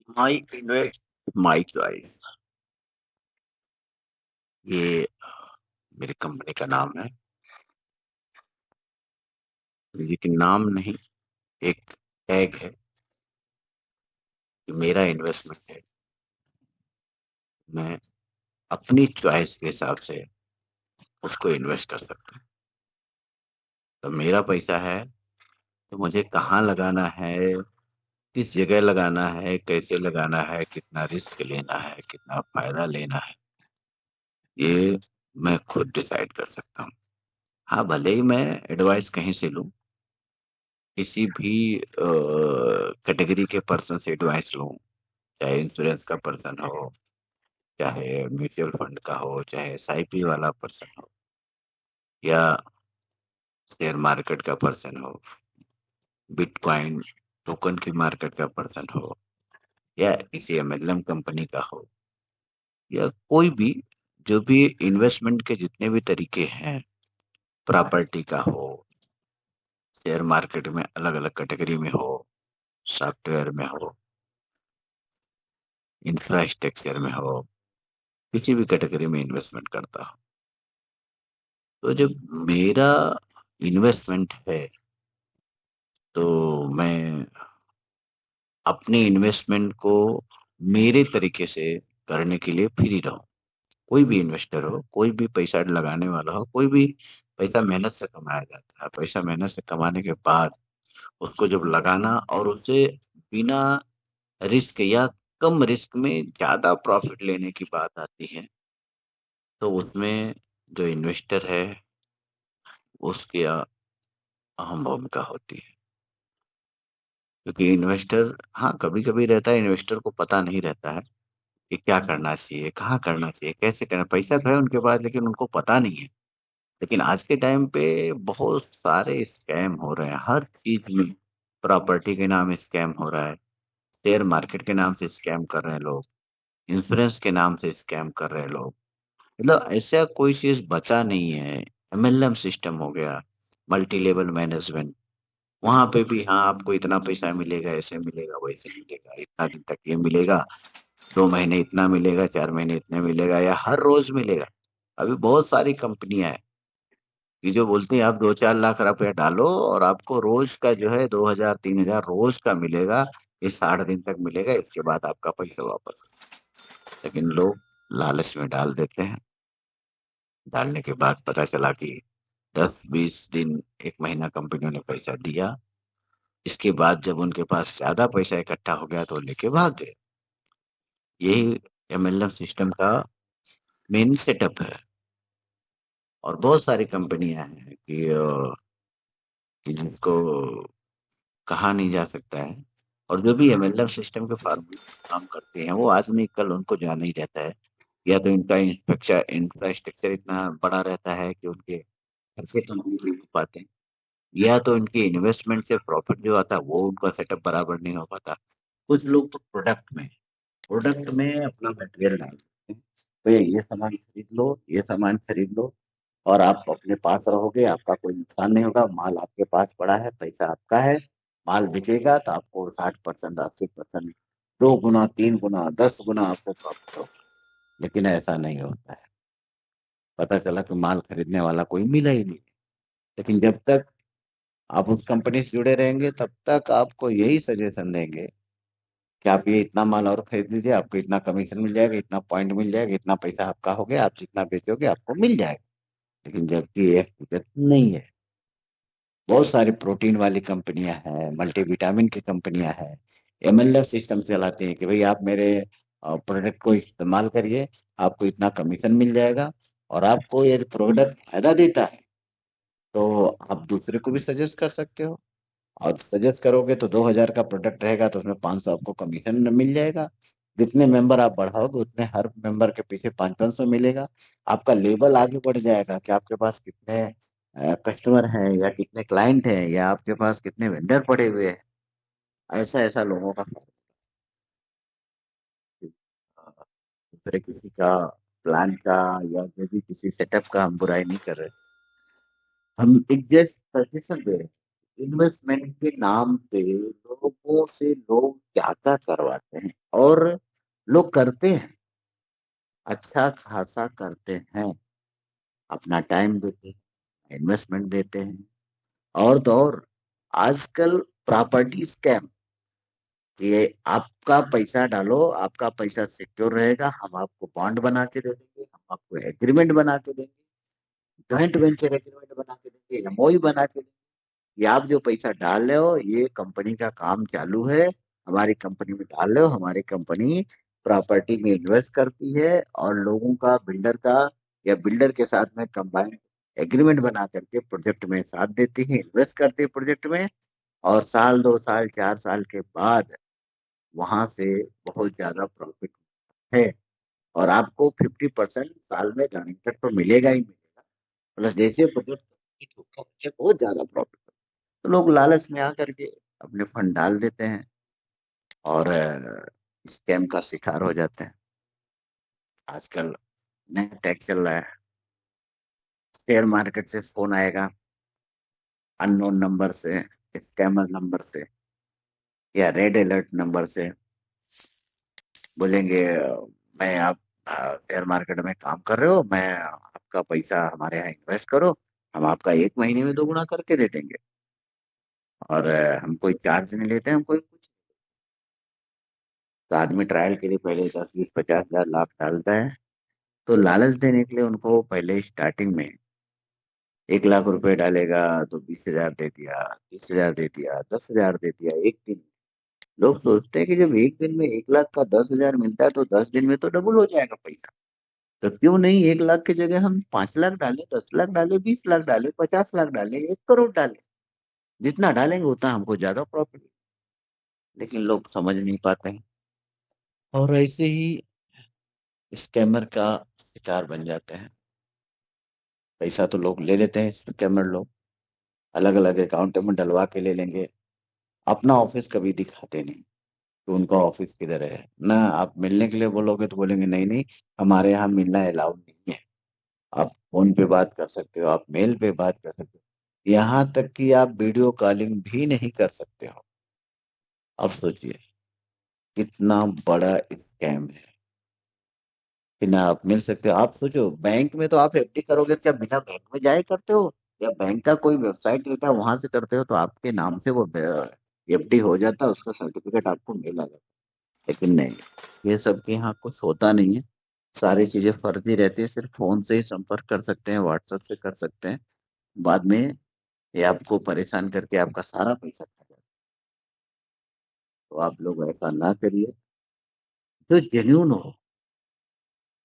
My invest my choice, ये मेरी company का नाम है। लेकिन नाम नहीं, एक टैग है कि मेरा इन्वेस्टमेंट है। मैं अपनी चॉइस के हिसाब से उसको इन्वेस्ट कर सकता हूँ। तो मेरा पैसा है, तो मुझे कहाँ लगाना है, किस जगह लगाना है, कैसे लगाना है, कितना रिस्क लेना है, कितना फायदा लेना है, ये मैं खुद डिसाइड कर सकता हूँ। हाँ, भले ही मैं एडवाइस कहीं से लूँ, किसी भी कैटेगरी के पर्सन से एडवाइस लूँ, चाहे इंश्योरेंस का पर्सन हो, चाहे म्यूचुअल फंड का हो, चाहे एसआईपी वाला पर्सन हो, या शेयर मार्केट का पर्सन हो, बिटकॉइन टोकन की मार्केट का पर्सन हो, या किसी एमएलएम कंपनी का हो, या कोई भी, जो भी इन्वेस्टमेंट के जितने भी तरीके हैं, प्रॉपर्टी का हो, शेयर मार्केट में अलग अलग कैटेगरी में हो, सॉफ्टवेयर में हो, इंफ्रास्ट्रक्चर में हो, किसी भी कैटेगरी में इन्वेस्टमेंट करता हो। तो जब मेरा इन्वेस्टमेंट है, तो मैं अपने इन्वेस्टमेंट को मेरे तरीके से करने के लिए फ्री रहूं। कोई भी इन्वेस्टर हो, कोई भी पैसा लगाने वाला हो, कोई भी पैसा मेहनत से कमाया जाता है। पैसा मेहनत से कमाने के बाद उसको जब लगाना, और उससे बिना रिस्क या कम रिस्क में ज्यादा प्रॉफिट लेने की बात आती है, तो उसमें जो इन्वेस्टर है उसकी अहम भूमिका होती है। क्योंकि इन्वेस्टर, हाँ, कभी कभी रहता है, इन्वेस्टर को पता नहीं रहता है कि क्या करना चाहिए, कहाँ करना चाहिए, कैसे करना। पैसा तो है उनके पास, लेकिन उनको पता नहीं है। लेकिन आज के टाइम पे बहुत सारे स्कैम हो रहे हैं हर चीज में। प्रॉपर्टी के नाम स्कैम हो रहा है, शेयर मार्केट के नाम से स्कैम कर रहे हैं लोग, इंश्योरेंस के नाम से स्कैम कर रहे हैं लोग। मतलब ऐसा कोई चीज बचा नहीं है। एमएलएम सिस्टम हो गया, मल्टी लेवल मैनेजमेंट, वहां पे भी हाँ, आपको इतना पैसा मिलेगा, ऐसे मिलेगा, वैसे मिलेगा, इतना दिन तक ये मिलेगा, 2 महीने इतना मिलेगा, 4 महीने इतने मिलेगा, या हर रोज मिलेगा। अभी बहुत सारी कंपनियां हैं कि जो बोलते हैं आप 2-4 लाख रुपया डालो और आपको रोज का जो है 2,000-3,000 रोज का मिलेगा, ये 60 दिन तक मिलेगा, इसके बाद आपका पैसा वापस। लेकिन लोग लालच में डाल देते हैं। डालने के बाद पता चला कि 10-20 दिन, 1 महीना कंपनियों ने पैसा दिया, इसके बाद जब उनके पास ज्यादा पैसा इकट्ठा हो गया तो लेके भाग गए। यही एमएलएम सिस्टम का मेन सेटअप है। और बहुत सारी कंपनियां हैं कि जिनको कहा नहीं जा सकता है। और जो भी एमएलएम सिस्टम के फार्मूले काम करते हैं, वो आज नहीं कल उनको जाना ही रहता है। या तो इनका इंफ्रास्ट्रक्चर इतना बड़ा रहता है कि उनके खर्चे कम नहीं हो पाते हैं, या तो इनकी इन्वेस्टमेंट से प्रॉफिट जो आता है वो उनका सेटअप बराबर नहीं हो पाता। कुछ लोग तो प्रोडक्ट में अपना मटेरियल डाल सकते हैं। तो ये सामान खरीद लो, ये सामान खरीद लो, और आप अपने पास रहोगे, आपका कोई नुकसान नहीं होगा, माल आपके पास पड़ा है, पैसा आपका है। माल बिकेगा तो आपको 60%, 80%, 2 गुना, 3 गुना, 10 गुना आपको प्रॉफिट होगा। लेकिन ऐसा नहीं होता है। पता चला कि माल खरीदने वाला कोई मिला ही नहीं। लेकिन जब तक आप उस कंपनी से जुड़े रहेंगे, तब तक आपको यही सजेशन देंगे कि आप ये इतना माल और खरीद लीजिए, आपको इतना कमीशन मिल जाएगा, इतना पॉइंट मिल जाएगा, इतना पैसा आपका हो गया, आप जितना बेचोगे आपको मिल जाएगा। लेकिन जबकि ये हकीकत नहीं है। बहुत सारी प्रोटीन वाली कंपनियां हैं, मल्टीविटामिन की कंपनियां हैं, एमएलएफ सिस्टम चलाती हैं कि भाई आप मेरे प्रोडक्ट को इस्तेमाल करिए, आपको इतना कमीशन मिल जाएगा। और आपको ये प्रोडक्ट फायदा देता है, तो आप दूसरे को भी सजेस्ट कर सकते हो। और सजेस्ट करोगे तो 2,000 का प्रोडक्ट रहेगा, तो उसमें 500 आपको कमीशन मिल जाएगा। जितने मेंबर आप बढ़ाओगे, उतने हर मेंबर के पीछे 500-500 मिलेगा। आपका लेवल आगे बढ़ जाएगा कि आपके पास कितने कस्टमर हैं, या कितने क्लाइंट हैं, या आपके पास कितने वेंडर पड़े हुए हैं। ऐसा ऐसा लोगों का दूसरे किसी का प्लान का, या जो भी किसी सेटअप का हम बुराई नहीं कर रहे। हम एक जस्ट सजेशन दे रहे हैं। इन्वेस्टमेंट के नाम पे लोगों से लोग क्या क्या करवाते हैं, और लोग करते हैं, अच्छा खासा करते हैं, अपना टाइम देते हैं, इन्वेस्टमेंट देते हैं। और तो और आजकल प्रॉपर्टी स्कैम, ये आपका पैसा डालो, आपका पैसा सिक्योर रहेगा, हम आपको बॉन्ड बना के दे देंगे, हम आपको एग्रीमेंट बना के देंगे, जॉइंट वेंचर एग्रीमेंट बना के देंगे, एमओयू बना के देंगे। ये आप जो पैसा डाल रहे हो, ये कंपनी का काम चालू है, हमारी कंपनी में डाल रहे हो, हमारी कंपनी प्रॉपर्टी में इन्वेस्ट करती है और लोगों का, बिल्डर का या बिल्डर के साथ में कंबाइंड एग्रीमेंट बना करके प्रोजेक्ट में साथ देती है, इन्वेस्ट करती है प्रोजेक्ट में। और साल 2 साल 4 साल के बाद वहां से बहुत ज्यादा प्रॉफिट है। और आपको 50% साल में गारंटर तो मिलेगा ही मिलेगा, प्लस जैसे प्रोजेक्ट कंप्लीट होगा उससे बहुत ज्यादा प्रॉफिट। तो लोग लालच में आकर के अपने फंड डाल देते हैं और स्कैम का शिकार हो जाते हैं। आजकल नया टैग चल रहा है, शेयर मार्केट से फोन आएगा अननोन नंबर से, स्कैमर नंबर से या रेड अलर्ट नंबर से, बोलेंगे मैं आप शेयर मार्केट में काम कर रहे हो, मैं आपका पैसा हमारे यहाँ इन्वेस्ट करो, हम आपका 1 महीने में 2 गुना करके दे देंगे। और हम कोई चार्ज नहीं लेते, हम कोई कुछ। तो आदमी ट्रायल के लिए पहले 10 20 50 हजार लाख डालता है। तो लालच देने के लिए उनको पहले स्टार्टिंग में 1 लाख रुपए डालेगा तो 20 हजार दे दिया, 30 हजार दे दिया, 10 हजार दे दिया एक दिन। लोग सोचते हैं कि जब एक दिन में 1 लाख का 10 हजार मिलता है तो 10 दिन में तो डबल हो जाएगा पैसा। तो क्यों नहीं 1 लाख की जगह हम 5 लाख डालें, 10 लाख डालें, 20 लाख डालें, 50 लाख डालें, 1 करोड़ डालें। जितना डालेंगे उतना हमको ज्यादा प्रॉफिट। लेकिन लोग समझ नहीं पाते हैं और ऐसे ही स्कैमर का शिकार बन जाते हैं। पैसा तो लोग ले लेते हैं, स्कैमर लोग अलग अलग अकाउंट में डलवा के ले लेंगे, अपना ऑफिस कभी दिखाते नहीं तो उनका ऑफिस किधर है ना। आप मिलने के लिए बोलोगे तो बोलेंगे नहीं नहीं, हमारे यहाँ मिलना अलाउड नहीं है। आप फोन पे बात कर सकते हो, आप मेल पे बात कर सकते हो, यहाँ तक कि आप वीडियो कॉलिंग भी नहीं कर सकते हो। अब सोचिए कितना बड़ा स्कैम है कि ना आप मिल सकते हो। आप सोचो बैंक में तो आप एफडी करोगे, क्या बिना बैंक में जाए करते हो या बैंक का कोई वेबसाइट रहता है वहां से करते हो तो आपके नाम से वो एफडी हो जाता है, उसका सर्टिफिकेट आपको मिल जाता है। लेकिन नहीं, ये सब के यहाँ कुछ होता नहीं है। सारी चीजें फर्जी रहती है, सिर्फ फोन से ही संपर्क कर सकते हैं, व्हाट्सएप से कर सकते हैं। बाद में ये आपको परेशान करके आपका सारा पैसा खा जाता है। तो आप लोग ऐसा ना करिए, जो जेन्यून हो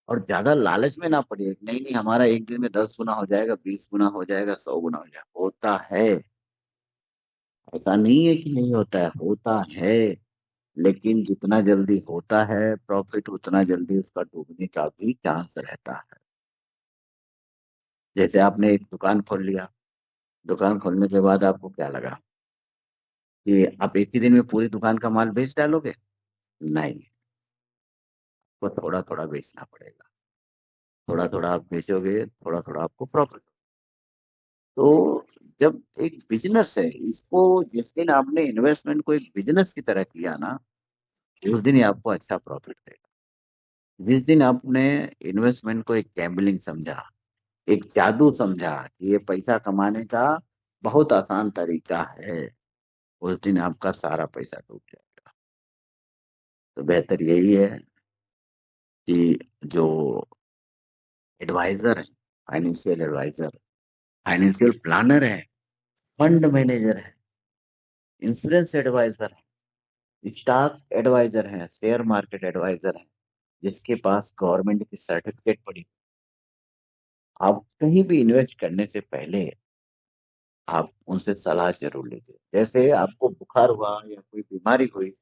और ज्यादा लालच में ना पड़िए। नहीं नहीं, हमारा एक दिन में 10 गुना हो जाएगा, 20 गुना हो जाएगा, 100 गुना हो जाएगा। होता है, ऐसा नहीं है कि नहीं होता है, होता है। लेकिन जितना जल्दी होता है प्रॉफिट, उतना जल्दी उसका डूबने का भी चांस रहता है। जैसे आपने एक दुकान खोल लिया, दुकान खोलने के बाद आपको क्या लगा कि आप एक ही दिन में पूरी दुकान का माल बेच डालोगे? नहीं, वो थोड़ा थोड़ा बेचना पड़ेगा। थोड़ा थोड़ा आप बेचोगे, थोड़ा थोड़ा आपको प्रॉफिट। तो जब एक बिजनेस है, इसको जिस दिन आपने इन्वेस्टमेंट को एक बिजनेस की तरह किया ना, उस दिन ही आपको अच्छा प्रॉफिट देगा। जिस दिन आपने इन्वेस्टमेंट को एक गैम्बलिंग समझा, एक जादू समझा कि ये पैसा कमाने का बहुत आसान तरीका है, उस दिन आपका सारा पैसा डूब जाएगा। तो बेहतर यही है कि जो एडवाइजर है, फाइनेंशियल एडवाइजर, फाइनेंशियल प्लानर है, फंड मैनेजर है, इंश्योरेंस एडवाइजर है, स्टॉक एडवाइजर है, शेयर मार्केट एडवाइजर है, जिसके पास गवर्नमेंट की सर्टिफिकेट पड़ी, आप कहीं भी इन्वेस्ट करने से पहले आप उनसे सलाह जरूर लीजिए। जैसे आपको बुखार हुआ या कोई बीमारी हुई,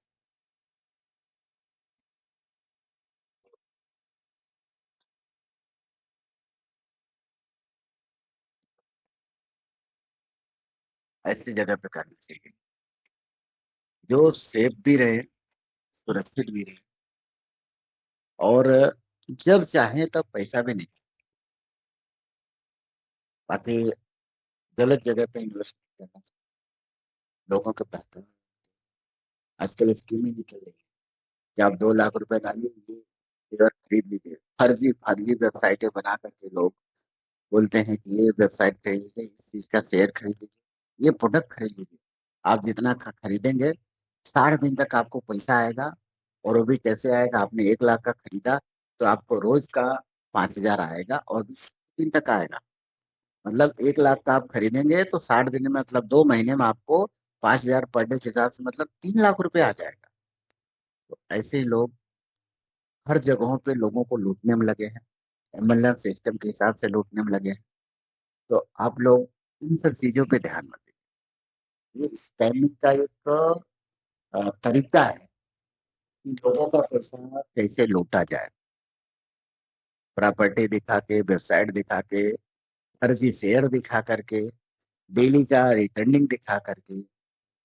ऐसी जगह पे करनी चाहिए जो सेफ भी रहे, सुरक्षित भी रहे, और जब चाहे तब पैसा भी नहीं। बाकी गलत जगह पे इन्वेस्ट करना लोगों के पैसा, आजकल स्कीमें निकल रही है, कि आप 2 लाख रुपए डालिए, ये शेयर खरीद लीजिए। फर्जी फर्जी वेबसाइटें बना करके लोग बोलते हैं कि ये वेबसाइट खरीद लीजिए, इस चीज का शेयर खरीद लीजिए, ये प्रोडक्ट खरीद लीजिए। आप जितना खरीदेंगे 60 दिन तक आपको पैसा आएगा। और वो भी कैसे आएगा? आपने 1 लाख का खरीदा तो आपको रोज का 5 हजार आएगा, और 20 दिन तक आएगा। मतलब 1 लाख का आप खरीदेंगे तो 60 दिन में, मतलब 2 महीने में आपको 5 हजार पर डे के हिसाब से मतलब 3 लाख रुपए आ जाएगा। तो ऐसे ही लोग हर जगहों पे लोगों को लूटने में लगे हैं, मतलब सिस्टम के हिसाब से लूटने में लगे हैं। तो आप लोग इन सब चीजों पे ध्यान मत दीजिए। ये स्कैमिंग का एक तरीका है कि लोगों का पैसा कैसे लूटा जाए। प्रॉपर्टी दिखा के, वेबसाइट दिखा के, फर्जी शेयर दिखा करके, डेली का रिटर्निंग दिखा करके,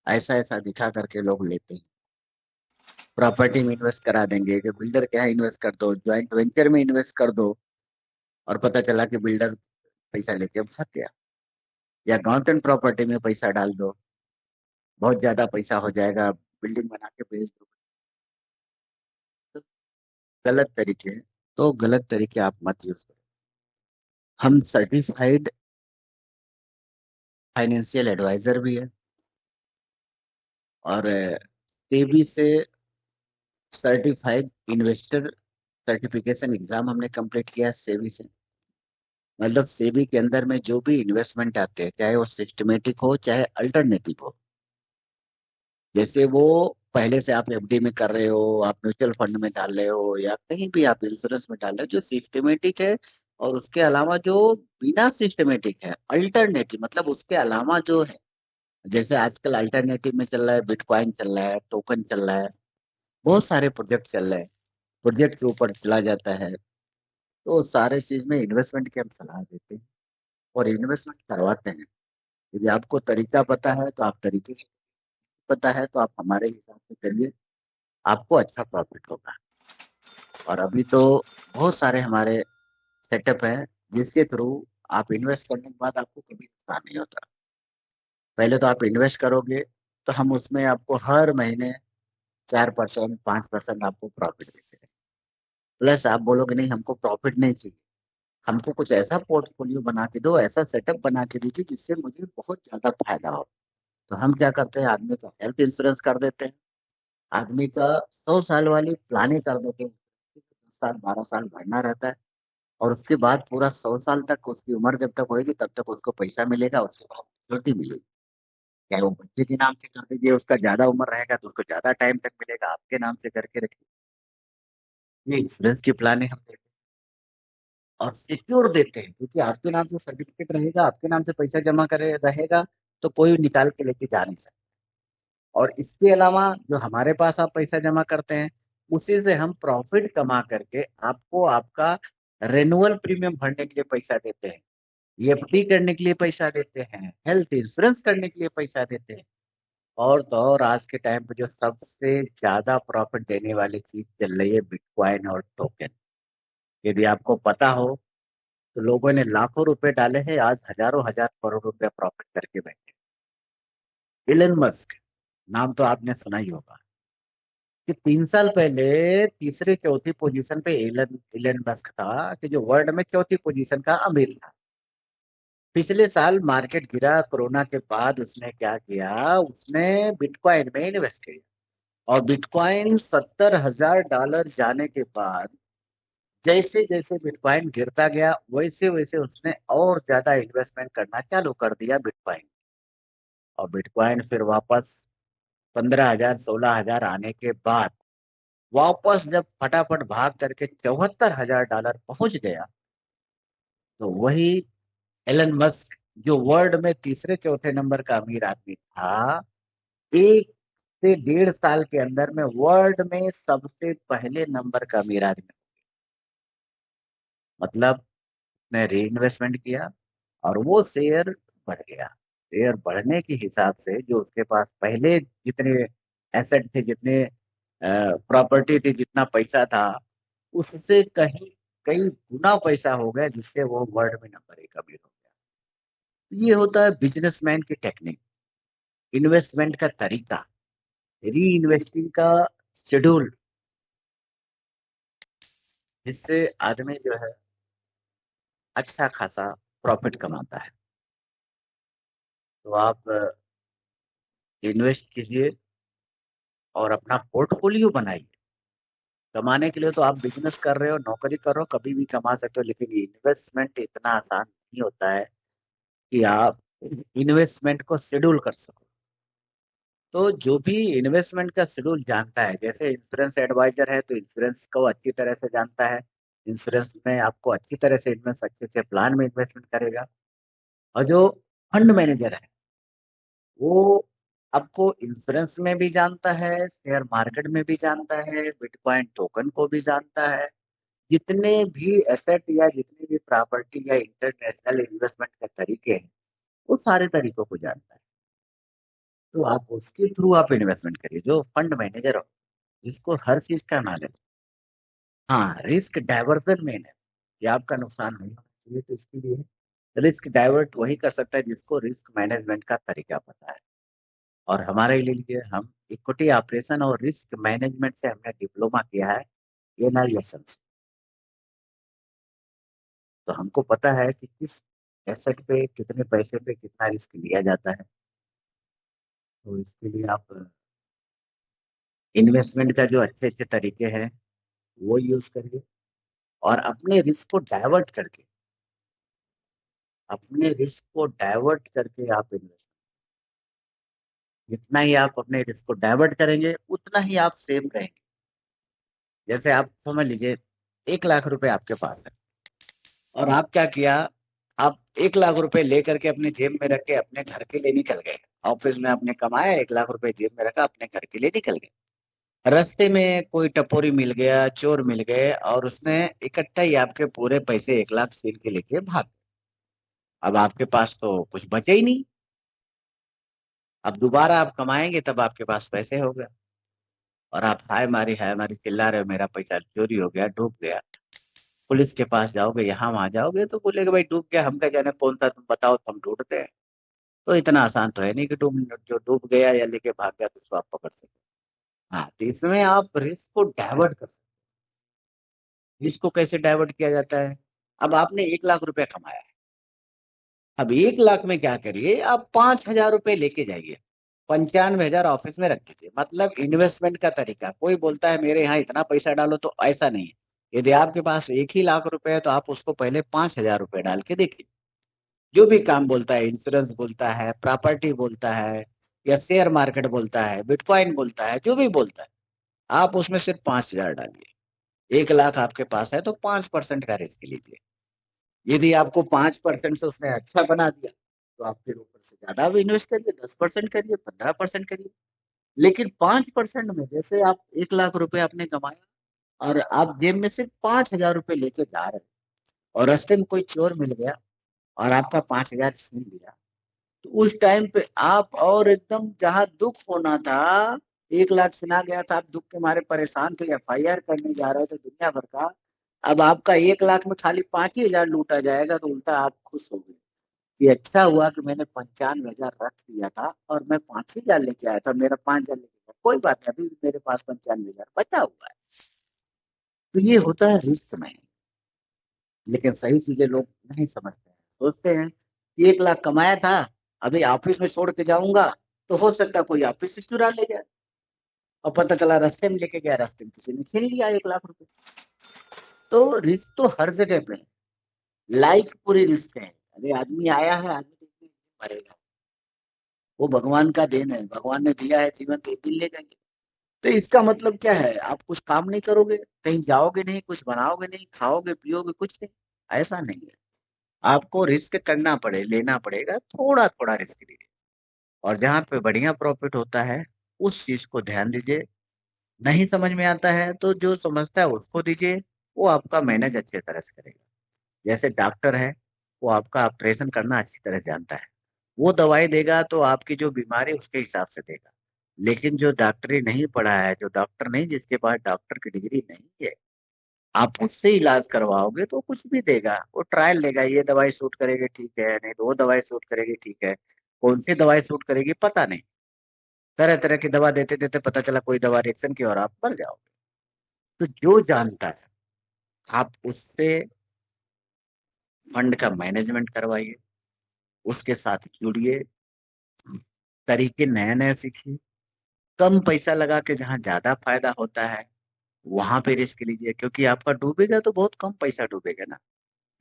ऐसा ऐसा दिखा करके लोग लेते हैं। प्रॉपर्टी में इन्वेस्ट करा देंगे कि बिल्डर के यहाँ इन्वेस्ट कर दो, ज्वाइंट वेंचर में इन्वेस्ट कर दो, और पता चला कि बिल्डर पैसा लेके भाग गया। या गवर्नमेंट प्रॉपर्टी में पैसा डाल दो, बहुत ज्यादा पैसा हो जाएगा, बिल्डिंग बना के बेच दो। तो गलत तरीके हैं। तो गलत तरीके आप मत यूज करो। हम सर्टिफाइड फाइनेंशियल एडवाइजर भी है, और सेबी से सर्टिफाइड इन्वेस्टर सर्टिफिकेशन एग्जाम हमने कंप्लीट किया है सेबी से। मतलब सेबी के अंदर में जो भी इन्वेस्टमेंट आते हैं, चाहे वो सिस्टमेटिक हो चाहे अल्टरनेटिव हो, जैसे वो पहले से आप एफडी में कर रहे हो, आप म्यूचुअल फंड में डाल रहे हो, या कहीं भी आप इंश्योरेंस में डाल रहे हो, जो सिस्टमेटिक है, और उसके अलावा जो बिना सिस्टमेटिक है, अल्टरनेटिव मतलब उसके अलावा जो है, जैसे आजकल अल्टरनेटिव में चल रहा है, बिटकॉइन चल रहा है, टोकन चल रहा है, बहुत सारे प्रोजेक्ट चल रहे हैं, प्रोजेक्ट के ऊपर चला जाता है। तो सारे चीज में इन्वेस्टमेंट की हम सलाह देते हैं और इन्वेस्टमेंट करवाते हैं। यदि आपको तरीका पता है तो आप तरीके से, पता है तो आप हमारे हिसाब से करिए, आपको अच्छा प्रॉफिट होगा। और अभी तो बहुत सारे हमारे सेटअप हैं जिसके थ्रू आप इन्वेस्ट करने के बाद आपको कभी नुकसान नहीं होता। पहले तो आप इन्वेस्ट करोगे तो हम उसमें आपको हर महीने 4%, 5% आपको प्रॉफिट देते हैं। प्लस आप बोलोगे नहीं हमको प्रॉफिट नहीं चाहिए, हमको कुछ ऐसा पोर्टफोलियो बना के दो, ऐसा सेटअप बना के दीजिए जिससे मुझे बहुत ज्यादा फायदा हो। तो हम क्या करते हैं, आदमी का हेल्थ इंश्योरेंस कर देते हैं, आदमी का 100 साल वाली प्लानिंग कर देते हैं। 10 साल 12 साल भरना रहता है, और उसके बाद पूरा 100 साल तक उसकी उम्र जब तक होगी तब तक उसको पैसा मिलेगा, उसके बाद छोटी मिलेगी। चाहे वो बच्चे के नाम से कर दीजिए, उसका ज्यादा उम्र रहेगा तो उसको ज्यादा टाइम तक मिलेगा, आपके नाम से करके रखिए। ये इंश्योरेंस की प्लानिंग हम देते हैं और सिक्योर देते हैं, क्योंकि आपके नाम से सर्टिफिकेट रहेगा, आपके नाम से पैसा जमा करे रहेगा, तो कोई निकाल के लेके जा नहीं सकता। और इसके अलावा जो हमारे पास आप पैसा जमा करते हैं, उसी से हम प्रॉफिट कमा करके आपको आपका रेनुअल प्रीमियम भरने के लिए पैसा देते हैं, एफडी करने के लिए पैसा देते हैं, हेल्थ इंश्योरेंस करने के लिए पैसा देते हैं। और तो और आज के टाइम पे जो सबसे ज्यादा प्रॉफिट देने वाली चीज चल रही है, बिटकॉइन और टोकन। यदि आपको पता हो तो लोगों ने लाखों रुपए डाले हैं, आज हजारों हजार करोड़ रुपए प्रॉफिट करके बैठे। इलन मस्क नाम तो आपने सुना ही होगा, कि 3 साल पहले तीसरे चौथी पोजीशन पे एलन एलन मस्क था, कि जो वर्ल्ड में चौथी पोजीशन का अमीर था। पिछले साल मार्केट गिरा कोरोना के बाद, उसने क्या किया, उसने बिटकॉइन में इन्वेस्ट किया, और बिटकॉइन $70,000 जाने के बाद जैसे जैसे बिटकॉइन गिरता गया, वैसे वैसे उसने और ज्यादा इन्वेस्टमेंट करना चालू कर दिया बिटकॉइन। और बिटकॉइन फिर वापस 15,000 16,000 आने के बाद वापस जब फटाफट भाग करके $74,000 पहुंच गया, तो वही एलन मस्क, जो वर्ल्ड में तीसरे चौथे नंबर का अमीर आदमी था, 1 से 1.5 साल के अंदर में वर्ल्ड में सबसे पहले नंबर का अमीर आदमी। मतलब उसने री इन्वेस्टमेंट किया और वो शेयर बढ़ गया। शेयर बढ़ने के हिसाब से जो उसके पास पहले जितने एसेट थे, जितने प्रॉपर्टी थी, जितना पैसा था, उससे कहीं कई गुना पैसा हो गया, जिससे वो वर्ल्ड में नंबर 1 अमीर हो गया। तो ये होता है बिजनेसमैन की टेक्निक, इन्वेस्टमेंट का तरीका, री इन्वेस्टिंग का शेड्यूल। जिससे आदमी जो है अच्छा खासा प्रॉफिट कमाता है। तो आप इन्वेस्ट कीजिए और अपना पोर्टफोलियो बनाइए। कमाने के लिए तो आप बिजनेस कर रहे हो, नौकरी कर रहे हो, कभी भी कमा सकते हो, लेकिन इन्वेस्टमेंट इतना आसान नहीं होता है कि आप इन्वेस्टमेंट को शेड्यूल कर सको। तो जो भी इन्वेस्टमेंट का शेड्यूल जानता है, जैसे इंश्योरेंस एडवाइजर है तो इंश्योरेंस को अच्छी तरह से जानता है, इंश्योरेंस में आपको अच्छी तरह से इन्वेस्ट, अच्छे से प्लान में इन्वेस्टमेंट करेगा। और जो फंड मैनेजर है वो आपको इंश्योरेंस में भी जानता है, शेयर मार्केट में भी जानता है, बिटकॉइन टोकन को भी जानता है, जितने भी एसेट या जितनी भी प्रॉपर्टी या इंटरनेशनल इन्वेस्टमेंट के तरीके हैं वो सारे तरीकों को जानता है। तो आप उसके थ्रू आप इन्वेस्टमेंट करिए, जो फंड मैनेजर हो जिसको हर चीज का नॉलेज। हाँ, रिस्क डाइवर्जन मेन है कि आपका नुकसान नहीं होना चाहिए, तो इसके लिए रिस्क डाइवर्ट वही कर सकता है जिसको रिस्क मैनेजमेंट का तरीका पता है। और हमारे लिए हम इक्विटी ऑपरेशन और रिस्क मैनेजमेंट से हमने डिप्लोमा किया है एनआईएसएम से। तो हमको पता है कि किस एसेट पे कितने पैसे पे कितना रिस्क लिया जाता है। तो इसके लिए आप इन्वेस्टमेंट का जो अच्छे अच्छे तरीके हैं वो यूज करिए, और अपने रिस्क को डाइवर्ट करके आप इन्वेस्ट, जितना ही आप अपने रिस्क को डाइवर्ट करेंगे उतना ही आप सेफ रहेंगे। जैसे आप समझ लीजिए 1 लाख रुपए आपके पास है, और आप क्या किया, आप 1 लाख रुपए लेकर के अपने जेब में रख के अपने घर के लिए निकल गए। ऑफिस में आपने कमाया, 1 लाख रुपए जेब में रखा, अपने घर के लिए निकल गए। रास्ते में कोई टपोरी मिल गया, चोर मिल गए, और उसने इकट्ठा ही आपके पूरे पैसे 1 लाख छीन के लेके भाग गए। अब आपके पास तो कुछ बचे ही नहीं। अब दोबारा आप कमाएंगे तब आपके पास पैसे हो गए, और आप हाय मारी चिल्ला रहे हो, मेरा पैसा चोरी हो गया, डूब गया। पुलिस के पास जाओगे, यहाँ वहां जाओगे तो बोलेगे भाई डूब गया, हम क्या जाने कौन था, तुम बताओ तो हम ढूंढते हैं। तो इतना आसान तो है नहीं कि तुम जो डूब गया या लेके भाग गया तो उसको आप पकड़ सको। हाँ, तो इसमें आप रिस्क को डाइवर्ट कर सकते हो। रिस्क को कैसे डाइवर्ट किया जाता है? अब आपने 1 लाख रुपया कमाया है। अब 1 लाख में क्या करिए, आप 5,000 रुपये लेके जाइए, 95,000 ऑफिस में रख दीजिए। मतलब इन्वेस्टमेंट का तरीका, कोई बोलता है मेरे यहाँ इतना पैसा डालो, तो ऐसा नहीं है। यदि आपके पास 1 ही लाख रुपए है तो आप उसको पहले 5,000 रुपये डाल के देखिए। जो भी काम बोलता है, इंश्योरेंस बोलता है, प्रॉपर्टी बोलता है, या शेयर मार्केट बोलता है, बिटकॉइन बोलता है, जो भी बोलता है, आप उसमें सिर्फ 5,000 डालिए। 1 लाख आपके पास है तो 5% का रिस्क लीजिए। यदि आपको 5% से उसने अच्छा बना दिया तो आप फिर ऊपर से ज्यादा भी इन्वेस्ट करिए, 10% करिए, 15% करिए। लेकिन 5% में, जैसे आप 1 लाख रुपए आपने कमाया और आप जेब में से 5,000 रुपये लेके जा रहे हैं, और रास्ते में कोई चोर मिल गया और आपका 5,000 छीन लिया, तो उस टाइम पे आप और एकदम जहां दुख होना था, 1 लाख छिना गया था, आप दुख के मारे परेशान थे, एफआईआर करने जा रहे थे दुनिया भर का। अब आपका 1 लाख में खाली 5 ही हजार लूटा जाएगा, तो उल्टा आप खुश हो गए कि अच्छा हुआ कि मैंने 95,000 रख दिया था और मैं 5 ही हजार लेके आया था, मेरा 5 हजार लेके गया, कोई बात नहीं, अभी भी मेरे पास 95,000 बचा हुआ है। तो ये होता है रिस्क में। लेकिन सही चीजें लोग नहीं समझते हैं, सोचते हैं कि 1 लाख कमाया था, अभी ऑफिस में छोड़ के जाऊंगा तो हो सकता है कोई ऑफिस से चुरा ले जाए, और पता चला रास्ते में लेके गया, रास्ते में किसी ने छीन लिया 1 लाख रुपए। तो रिस्क तो हर जगह पे है, लाइफ पूरी रिस्क है। अरे आदमी आया है, आदमी तो एक दिन मरेगा, वो भगवान का देन है, भगवान ने दिया है जीवन तो एक दिन ले जाएंगे। तो इसका मतलब क्या है, आप कुछ काम नहीं करोगे, कहीं जाओगे नहीं, कुछ बनाओगे नहीं, खाओगे पियोगे कुछ नहीं, ऐसा नहीं है। आपको रिस्क करना पड़े, लेना पड़ेगा, थोड़ा थोड़ा रिस्क लीजिए, और जहाँ पे बढ़िया प्रॉफिट होता है उस चीज को ध्यान दीजिए। नहीं समझ में आता है तो जो समझता है उसको दीजिए, वो आपका मैनेज अच्छे तरह से करेगा। जैसे डॉक्टर है, वो आपका ऑपरेशन करना अच्छी तरह जानता है, वो दवाई देगा तो आपकी जो बीमारी उसके हिसाब से देगा। लेकिन जो डॉक्टरी नहीं पढ़ा है, जो डॉक्टर नहीं, जिसके पास डॉक्टर की डिग्री नहीं है, आप उससे इलाज करवाओगे तो कुछ भी देगा, वो ट्रायल लेगा, ये दवाई सूट करेगी ठीक है, नहीं तो वो दवाई सूट करेगी ठीक है। कौन सी दवाई सूट करेगी पता नहीं, तरह तरह की दवा देते देते पता चला कोई दवा रिएक्शन की और आप मर जाओगे। तो जो जानता है आप उससे फंड का मैनेजमेंट करवाइए, उसके साथ जुड़िए, तरीके नए नए सीखिए, कम पैसा लगा के जहाँ ज्यादा फायदा होता है वहां पे रिस्क लीजिए, क्योंकि आपका डूबेगा तो बहुत कम पैसा डूबेगा ना,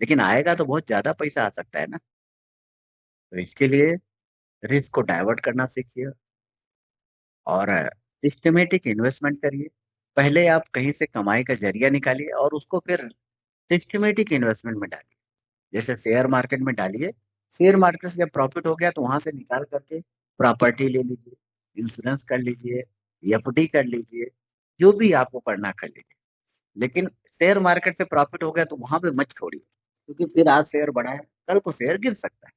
लेकिन आएगा तो बहुत ज्यादा पैसा आ सकता है ना। तो इसके लिए रिस्क को डाइवर्ट करना सीखिए और सिस्टमेटिक इन्वेस्टमेंट करिए। पहले आप कहीं से कमाई का जरिया निकालिए और उसको फिर सिस्टमेटिक इन्वेस्टमेंट में डालिए। जैसे शेयर मार्केट में डालिए, शेयर मार्केट से जब प्रॉफिट हो गया तो वहां से निकाल करके प्रॉपर्टी ले लीजिए, इंश्योरेंस कर लीजिए, एफडी कर लीजिए, जो भी आपको करना कर लीजिए। लेकिन शेयर मार्केट से प्रॉफिट हो गया तो वहां पे मत छोड़िए, क्योंकि फिर आज शेयर बढ़ा है, कल को शेयर गिर सकता है।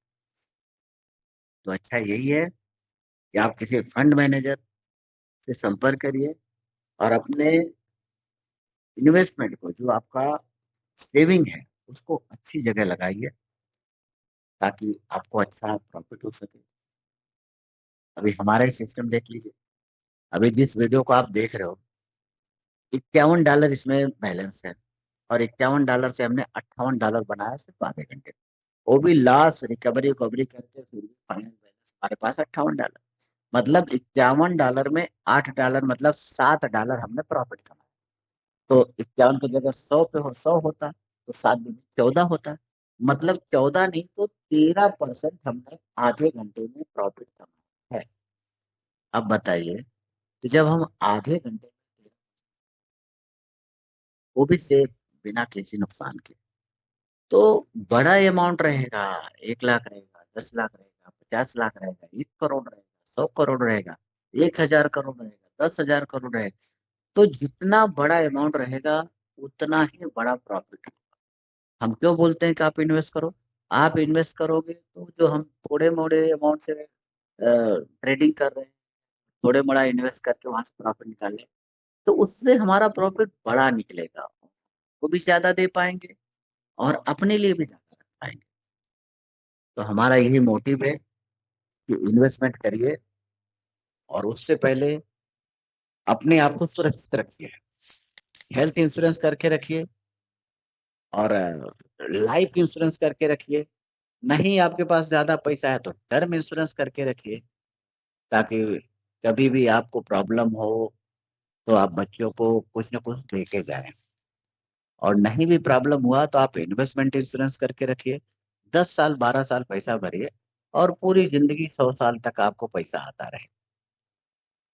तो अच्छा यही है कि आप किसी फंड मैनेजर से संपर्क करिए और अपने इन्वेस्टमेंट को, जो आपका सेविंग है, उसको अच्छी जगह लगाइए ताकि आपको अच्छा प्रॉफिट हो सके। अभी हमारा सिस्टम देख लीजिए, अभी जिस वीडियो को आप देख रहे हो, $51 इसमें बैलेंस है, और $51 से हमने $58 बनाया सिर्फ आधे घंटे में। वो भी लॉस रिकवरी रिकवरी करके फिर भी फाइनल बैलेंस हमारे पास $58। मतलब $51 में $8, मतलब $7 हमने प्रॉफिट कमाया। तो 51 की जगह 100 होता तो 7 दूनी 14 होता, मतलब 14 नहीं तो 13% हमने आधे घंटे में प्रॉफिट कमाया है। अब बताइए कि जब हम आधे घंटे में, वो भी सेफ, बिना किसी नुकसान के, तो बड़ा अमाउंट रहेगा। 1 लाख रहेगा, 10 लाख रहेगा, 50 लाख रहेगा, 1 करोड़ रहेगा, 100 करोड़ रहेगा, 1,000 करोड़ रहेगा, 10,000 करोड़ रहेगा। तो जितना बड़ा अमाउंट रहेगा उतना ही बड़ा प्रॉफिट। हम क्यों बोलते हैं कि आप इन्वेस्ट करो? आप इन्वेस्ट करोगे तो जो हम थोड़े मोड़े अमाउंट से ट्रेडिंग कर रहे हैं, थोड़े मोड़ा इन्वेस्ट करके वहां से प्रॉफिट निकाल लें, तो उससे हमारा प्रॉफिट बड़ा निकलेगा, वो भी ज्यादा दे पाएंगे और अपने लिए भी ज्यादा रख पाएंगे। तो हमारा यही मोटिव है कि इन्वेस्टमेंट करिए और उससे पहले अपने आप को सुरक्षित रखिए, हेल्थ इंश्योरेंस करके रखिए और लाइफ इंश्योरेंस करके रखिए। नहीं आपके पास ज्यादा पैसा है तो टर्म इंश्योरेंस करके रखिए, ताकि कभी भी आपको प्रॉब्लम हो तो आप बच्चों को कुछ न कुछ देके जाएं। और नहीं भी प्रॉब्लम हुआ तो आप इन्वेस्टमेंट इंश्योरेंस करके रखिए, 10 साल 12 साल पैसा भरिए और पूरी जिंदगी 100 साल तक आपको पैसा आता रहे,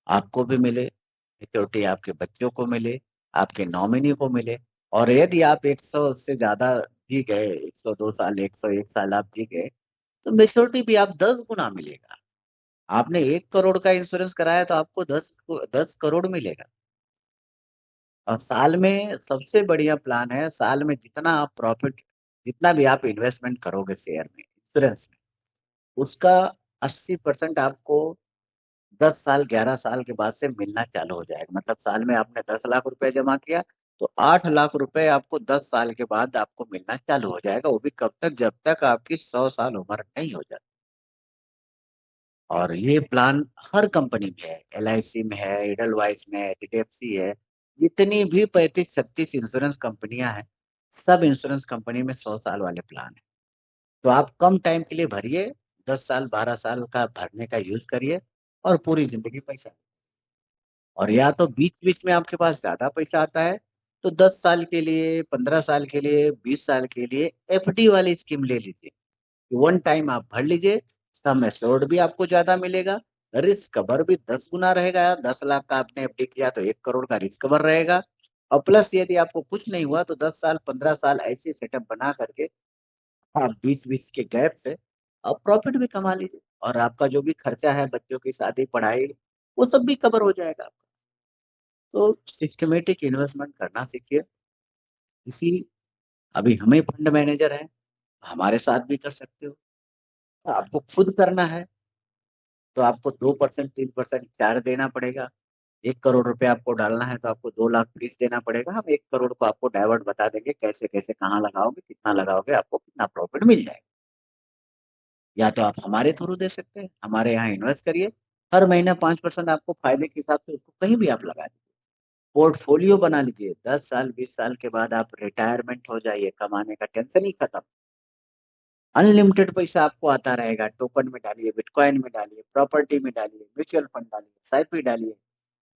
आपको भी मिले, सिक्योरिटी आपके बच्चों को मिले, आपके नॉमिनी को मिले। और यदि आप 100 से ज्यादा जी गए, 102 साल, 101 साल आप जी गए, तो मेच्योरिटी भी आप 10 गुना मिलेगा। आपने 1 करोड़ का इंश्योरेंस कराया तो आपको 10 करोड़ मिलेगा। और साल में सबसे बढ़िया प्लान है, साल में जितना आप प्रॉफिट, जितना भी आप इन्वेस्टमेंट करोगे शेयर में, इंश्योरेंस में, उसका 80% आपको 10 साल 11 साल के बाद से मिलना चालू हो जाएगा। मतलब साल में आपने 10 लाख रुपए जमा किया तो 8 लाख रुपए आपको 10 साल के बाद आपको मिलना चालू हो जाएगा, वो भी कब तक? जब तक आपकी 100 साल उम्र नहीं हो जाती। और ये प्लान हर कंपनी में है, LIC में है, एडलवाइज में है, HDFC है, जितनी भी 35 36 इंश्योरेंस कंपनियां हैं, सब इंश्योरेंस कंपनी में 100 साल वाले प्लान है। तो आप कम टाइम के लिए भरिए, 10 साल 12 साल का भरने का यूज करिए और पूरी जिंदगी पैसा। और या तो बीच बीच में आपके पास ज्यादा पैसा आता है तो 10 साल के लिए, 15 साल के लिए, 20 साल के लिए FD वाली स्कीम ले लीजिए। वन टाइम आप भर लीजिए, सम एश्योर्ड भी आपको ज्यादा मिलेगा, रिस्क कवर भी 10 गुना रहेगा। 10 लाख का आपने FD किया तो 1 करोड़ का रिस्क कवर रहेगा। और प्लस यदि आपको कुछ नहीं हुआ तो 10 साल 15 साल ऐसे सेटअप बना करके आप बीच बीच के गैप पे आप प्रॉफिट भी कमा लीजिए, और आपका जो भी खर्चा है, बच्चों की शादी पढ़ाई, वो सब भी कवर हो जाएगा। तो सिस्टमेटिक इन्वेस्टमेंट करना सीखिए। इसी अभी हमें फंड मैनेजर है, हमारे साथ भी कर सकते हो। आपको खुद करना है तो आपको 2% 3% चार्ज देना पड़ेगा। 1 करोड़ रुपए आपको डालना है तो आपको 2 लाख फीस देना पड़ेगा। हम 1 करोड़ को आपको डाइवर्ट बता देंगे, कैसे कैसे कहाँ लगाओगे, कितना लगाओगे, आपको कितना प्रॉफिट मिल जाएगा। या तो आप हमारे थ्रू दे सकते हैं, हमारे यहाँ इन्वेस्ट करिए, हर महीने 5% आपको फायदे के हिसाब से उसको कहीं भी आप लगा दीजिए। पोर्टफोलियो बना लीजिए। 10 साल 20 साल के बाद आप रिटायरमेंट हो जाइए, कमाने का टेंशन ही खत्म। अनलिमिटेड पैसा आपको आता रहेगा। टोकन में डालिए, बिटकॉइन में डालिए, प्रॉपर्टी में डालिए, म्यूचुअल फंड डालिए, एसआईपी डालिए,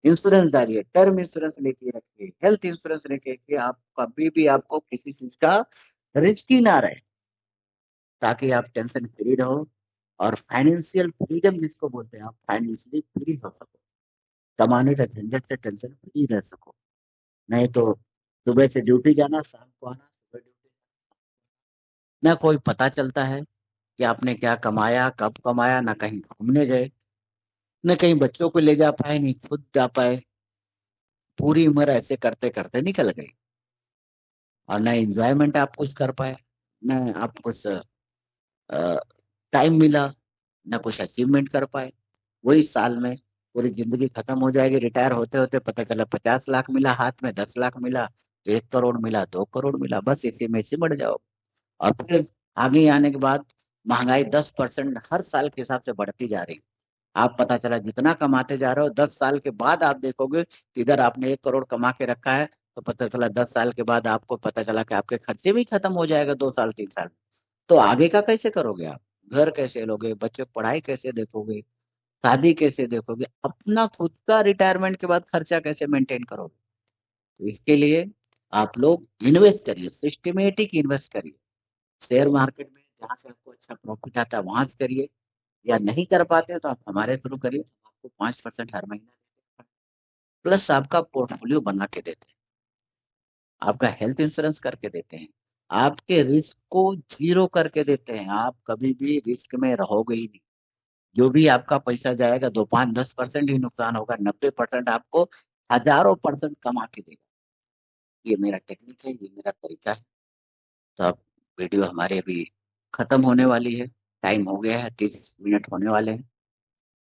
इंश्योरेंस डालिए, टर्म इंश्योरेंस लेके रखिए, हेल्थ इंश्योरेंस लेके कि आप कभी भी आपको किसी चीज का रिस्क ही ना रहे, ताकि आप टेंशन फ्री रहो और फाइनेंशियल फ्रीडम जिसको बोलते हैं, आप फाइनेंशियली फ्री हो सको, कमाने का झंझट से टेंशन फ्री रह सको। नहीं तो सुबह से ड्यूटी जाना, शाम को आना, सुबह ड्यूटी, ना कोई पता चलता है कि आपने क्या कमाया, कब कमाया, ना कहीं घूमने गए, न कहीं बच्चों को ले जा पाए, नहीं खुद जा पाए। पूरी उम्र ऐसे करते करते निकल गई और न एंजॉयमेंट आप कुछ कर पाए, न आप कुछ टाइम मिला, न कुछ अचीवमेंट कर पाए। वही साल में पूरी जिंदगी खत्म हो जाएगी। रिटायर होते होते पता चला 50 लाख मिला हाथ में, 10 लाख मिला, तो 1 करोड़ मिला, 2 करोड़ मिला, बस इसी में सिमट जाओ। और फिर आगे आने के बाद महंगाई 10% हर साल के हिसाब से बढ़ती जा रही है। आप पता चला जितना कमाते जा रहे हो, 10 साल के बाद आप देखोगे कि इधर आपने 1 करोड़ कमा के रखा है, तो पता चला 10 साल के बाद आपको पता चला कि आपके खर्चे भी खत्म हो जाएगा 2 साल 3 साल। तो आगे का कैसे करोगे आप? घर कैसे लोगे? बच्चे की पढ़ाई कैसे देखोगे? शादी कैसे देखोगे? अपना खुद का रिटायरमेंट के बाद खर्चा कैसे मेंटेन करोगे? तो इसके लिए आप लोग इन्वेस्ट करिए, सिस्टमेटिक इन्वेस्ट करिए। शेयर मार्केट में जहाँ से आपको अच्छा प्रॉफिट आता है वहां से करिए, या नहीं कर पाते हैं तो आप हमारे थ्रू करिए। आपको 5% हर महीना देते हैं, प्लस आपका पोर्टफोलियो बना के देते हैं, आपका हेल्थ इंश्योरेंस करके देते हैं, आपके रिस्क को जीरो करके देते हैं। आप कभी भी रिस्क में रहोगे ही नहीं। जो भी आपका पैसा जाएगा, 2 5 10% ही नुकसान होगा, 90% आपको हजारों परसेंट कमा के देगा। ये मेरा टेक्निक है, ये मेरा तरीका है। तो अब वीडियो हमारी अभी खत्म होने वाली है, टाइम हो गया है, 30 मिनट होने वाले हैं।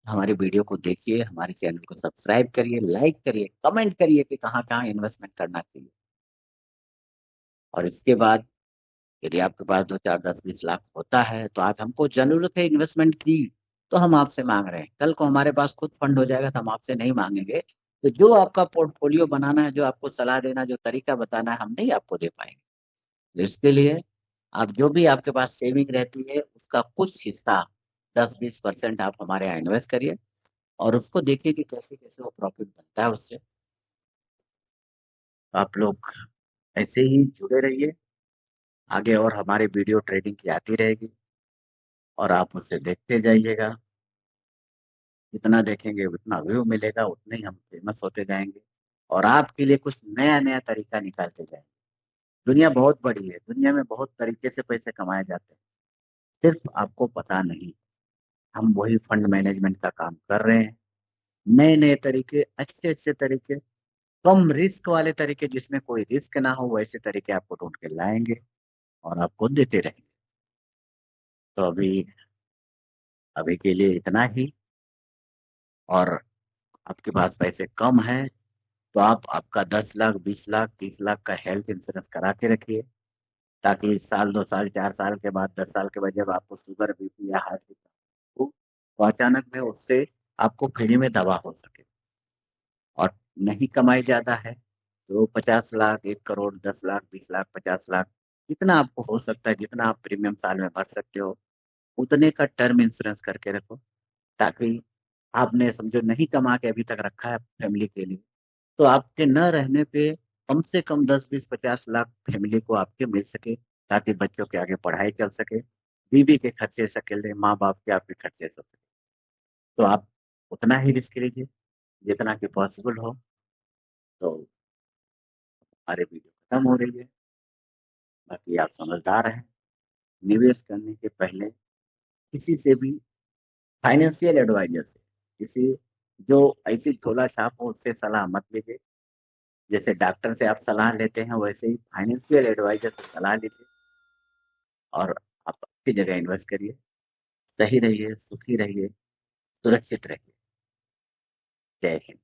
हमारे वीडियो को देखिए, हमारे चैनल को सब्सक्राइब करिए, लाइक करिए, कमेंट करिए कि कहाँ कहाँ इन्वेस्टमेंट करना चाहिए। और इसके बाद यदि आपके पास 2 4 10 20 लाख होता है तो आज हमको जरूरत है इन्वेस्टमेंट की, तो हम आपसे मांग रहे हैं। कल को हमारे पास खुद फंड हो जाएगा तो हम आपसे नहीं मांगेंगे। तो जो आपका पोर्टफोलियो बनाना है, जो आपको सलाह देना, जो तरीका बताना है, हम नहीं आपको दे पाएंगे। इसके लिए आप जो भी आपके पास सेविंग रहती है उसका कुछ हिस्सा, 10 20% आप हमारे यहाँ इन्वेस्ट करिए और उसको देखिए कि कैसे कैसे वो प्रॉफिट बनता है उससे। आप लोग ऐसे ही जुड़े रहिए, आगे और हमारे वीडियो ट्रेडिंग की आती रहेगी और आप उसे देखते जाइएगा। जितना देखेंगे उतना व्यू मिलेगा, उतने ही हम फेमस होते जाएंगे और आपके लिए कुछ नया नया तरीका निकालते जाएंगे। दुनिया बहुत बड़ी है, दुनिया में बहुत तरीके से पैसे कमाए जाते हैं, सिर्फ आपको पता नहीं। हम वही फंड मैनेजमेंट का काम कर रहे हैं। नए नए तरीके, अच्छे अच्छे तरीके, कम रिस्क वाले तरीके, जिसमें कोई रिस्क ना हो, वैसे तरीके आपको ढूंढ के लाएंगे और आपको देते रहेंगे। तो अभी अभी के लिए इतना ही। और आपके पास पैसे कम है तो आप आपका 10 लाख 20 लाख 30 लाख का हेल्थ इंश्योरेंस करा के रखिए, ताकि साल 2 साल 4 साल के बाद 10 साल के बाद जब आपको शुगर बीपी या हार्ट की हो तो अचानक में उससे आपको फ्री में दवा हो सके। और नहीं कमाई ज्यादा है तो 50 लाख 1 करोड़ 10 लाख 20 लाख 50 लाख, जितना आपको हो सकता है, जितना आप प्रीमियम साल में भर सकते हो, उतने का टर्म इंश्योरेंस करके रखो। ताकि आपने समझो नहीं कमा के अभी तक रखा है फैमिली के लिए, तो आपके न रहने पे कम से कम 10 20 50 लाख फैमिली को आपके मिल सके, ताकि बच्चों के आगे पढ़ाई चल सके, बीवी के खर्चे सकेले, माँ बाप के आपके खर्चे चल सके। तो आप उतना ही रिस्क लीजिए जितना कि पॉसिबल हो। तो हमारे वीडियो खत्म हो रही है। बाकी आप समझदार हैं। निवेश करने के पहले किसी से भी, फाइनेंशियल एडवाइजर से, किसी जो ऐसी झोला छाप हो उससे सलाह मत लीजिए। जैसे डॉक्टर से आप सलाह लेते हैं, वैसे ही फाइनेंशियल एडवाइजर से सलाह लीजिए और आप अच्छी जगह इन्वेस्ट करिए। सही रहिए, सुखी रहिए, सुरक्षित रहिए। जय हिंद।